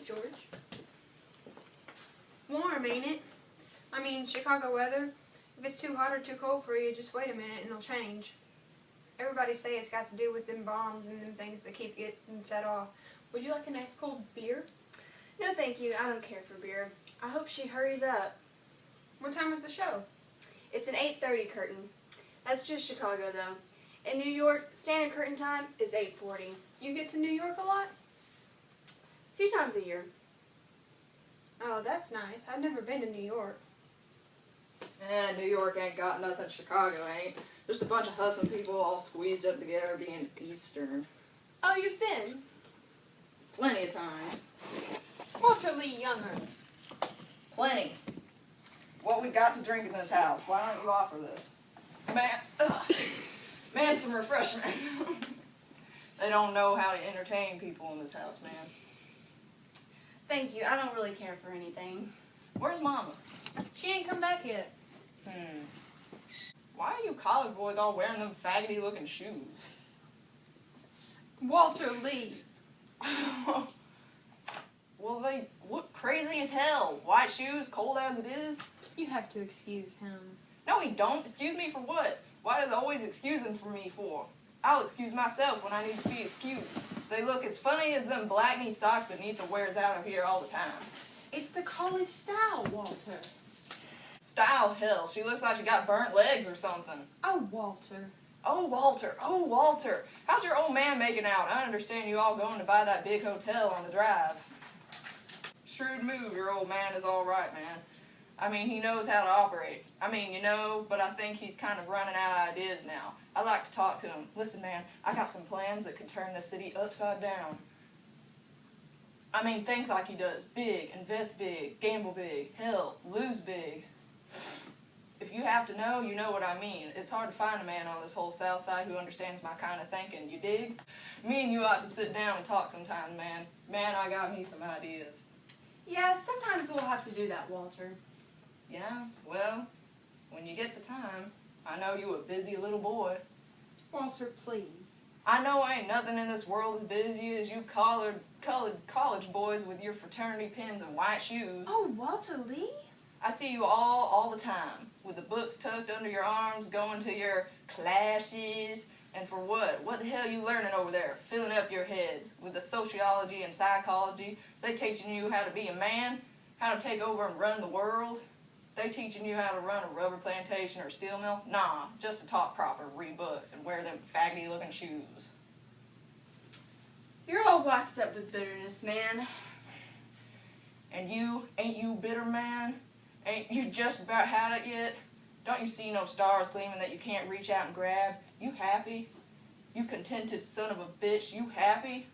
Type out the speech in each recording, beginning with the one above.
think, George? Warm, ain't it? I mean, Chicago weather. If it's too hot or too cold for you, just wait a minute and it'll change. Everybody say it's got to do with them bombs and them things that keep getting set off. Would you like a nice cold beer? No, thank you. I don't care for beer. I hope she hurries up. What time is the show? It's an 8:30 curtain. That's just Chicago, though. In New York, standard curtain time is 8:40. You get to New York a lot? A few times a year. Oh, that's nice. I've never been to New York. New York ain't got nothing Chicago ain't. Just a bunch of hustling people all squeezed up together being Eastern. Oh, you've been? Plenty of times. Walter Lee Younger. Plenty. What we got to drink in this house? Why don't you offer this? Man, some refreshment. They don't know how to entertain people in this house, man. Thank you. I don't really care for anything. Where's Mama? She ain't come back yet. Why are you college boys all wearing them faggoty-looking shoes? Walter Lee. Well, they look crazy as hell. White shoes, cold as it is. You have to excuse him. No, he don't. Excuse me for what? Why does it always excusing for me for? I'll excuse myself when I need to be excused. They look as funny as them black knee socks that Nita wears out of here all the time. It's the college style, Walter. Style, hell. She looks like she got burnt legs or something. Oh, Walter. Oh, Walter. Oh, Walter. How's your old man making out? I understand you all going to buy that big hotel on the drive. Shrewd move. Your old man is all right, man. I mean, he knows how to operate. I mean, you know, but I think he's kind of running out of ideas now. I like to talk to him. Listen, man, I got some plans that could turn this city upside down. I mean, think like he does. Big, invest big, gamble big, hell, lose big. If you have to know, you know what I mean. It's hard to find a man on this whole south side who understands my kind of thinking, you dig? Me and you ought to sit down and talk sometime, man. Man, I got me some ideas. Yeah, sometimes we'll have to do that, Walter. Yeah, well, when you get the time, I know you a busy little boy. Walter, please. I know ain't nothing in this world as busy as you colored college boys with your fraternity pins and white shoes. Oh, Walter Lee? I see you all the time, with the books tucked under your arms, going to your classes, and for what? What the hell you learning over there? Filling up your heads with the sociology and psychology. They teaching you how to be a man, how to take over and run the world. They teaching you how to run a rubber plantation or a steel mill? Nah, just to talk proper, read books, and wear them faggoty-looking shoes. You're all whacked up with bitterness, man. And you, ain't you bitter, man? Ain't you just about had it yet? Don't you see no stars gleaming that you can't reach out and grab? You happy? You contented son of a bitch, you happy?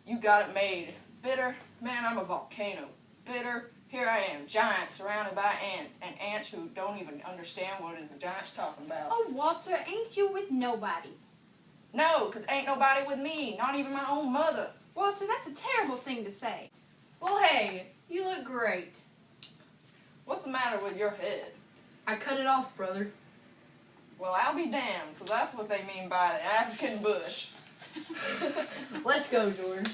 You got it made. Bitter? Man, I'm a volcano. Bitter? Here I am, giant, surrounded by ants, and ants who don't even understand what it is a giant's talking about. Oh, Walter, ain't you with nobody? No, 'cause ain't nobody with me, not even my own mother. Walter, that's a terrible thing to say. Well, hey, you look great. What's the matter with your head? I cut it off, brother. Well, I'll be damned, so that's what they mean by the African bush. Let's go, George.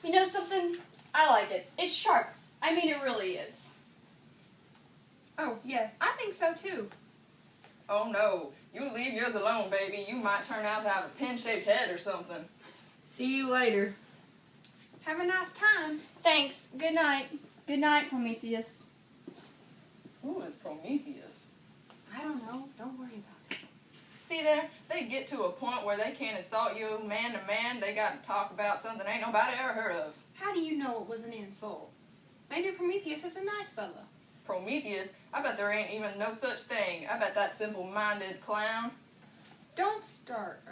You know something? I like it. It's sharp. I mean, it really is. Oh, yes, I think so, too. Oh no, you leave yours alone, baby. You might turn out to have a pin-shaped head or something. See you later. Have a nice time. Thanks. Good night. Good night, Prometheus. Who is Prometheus? I don't know. Don't worry about it. See there, they get to a point where they can't insult you man to man. They got to talk about something ain't nobody ever heard of. How do you know it was an insult? Maybe Prometheus is a nice fella. Prometheus? I bet there ain't even no such thing. I bet that simple-minded clown. Don't start,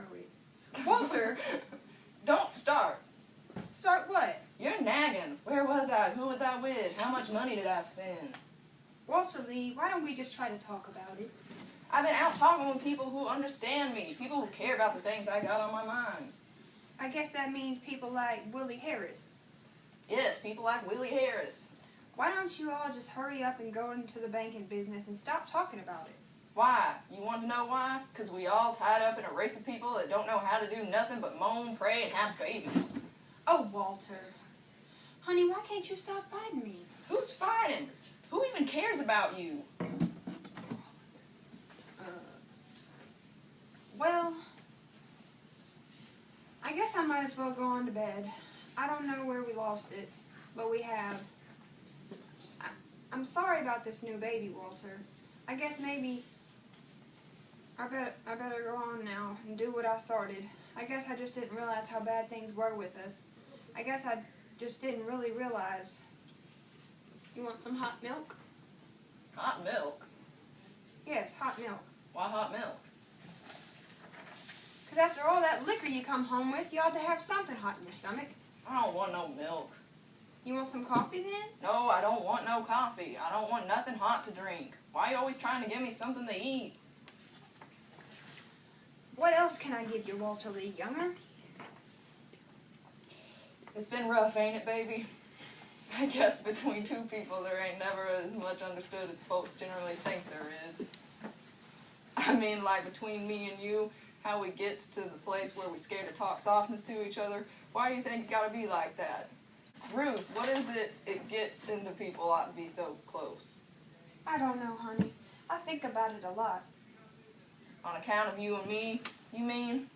Walter, Don't start. start what? You're nagging. Where was I? Who was I with? How much money did I spend? Walter Lee, why don't we just try to talk about it? I've been out talking with people who understand me, people who care about the things I got on my mind. I guess that means people like Willie Harris. Yes, people like Willie Harris. Why don't you all just hurry up and go into the banking business and stop talking about it? Why? You want to know why? 'Cause we all tied up in a race of people that don't know how to do nothing but moan, pray, and have babies. Oh, Walter. Walter. Honey, why can't you stop fighting me? Who's fighting? Who even cares about you? Well, I guess I might as well go on to bed. I don't know where we lost it, but we have. I'm sorry about this new baby, Walter. I guess maybe I better go on now and do what I started. I guess I just didn't realize how bad things were with us. I guess I just didn't really realize. You want some hot milk? Hot milk? Yes, hot milk. Why hot milk? Because after all that liquor you come home with, you ought to have something hot in your stomach. I don't want no milk. You want some coffee then? No, I don't want no coffee. I don't want nothing hot to drink. Why are you always trying to give me something to eat? What else can I give you, Walter Lee Younger? It's been rough, ain't it, baby? I guess between two people there ain't never as much understood as folks generally think there is. I mean, like between me and you, how we gets to the place where we scared to talk softness to each other. Why do you think it gotta be like that? Ruth, what is it gets into people ought to be so close? I don't know, honey. I think about it a lot. On account of you and me, you mean?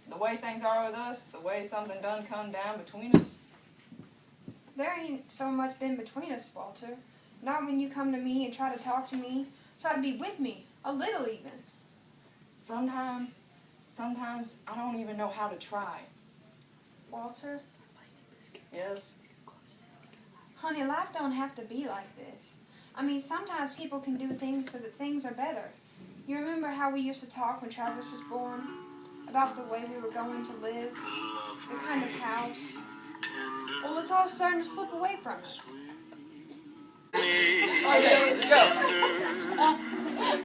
The way things are with us, the way something done come down between us? There ain't so much been between us, Walter. Not when you come to me and try to talk to me, try to be with me, a little even. Sometimes I don't even know how to try. Walter? Yes? Honey, life don't have to be like this. I mean, sometimes people can do things so that things are better. You remember how we used to talk when Travis was born? About the way we were going to live? The kind of house? Well, it's all starting to slip away from us. Okay, go.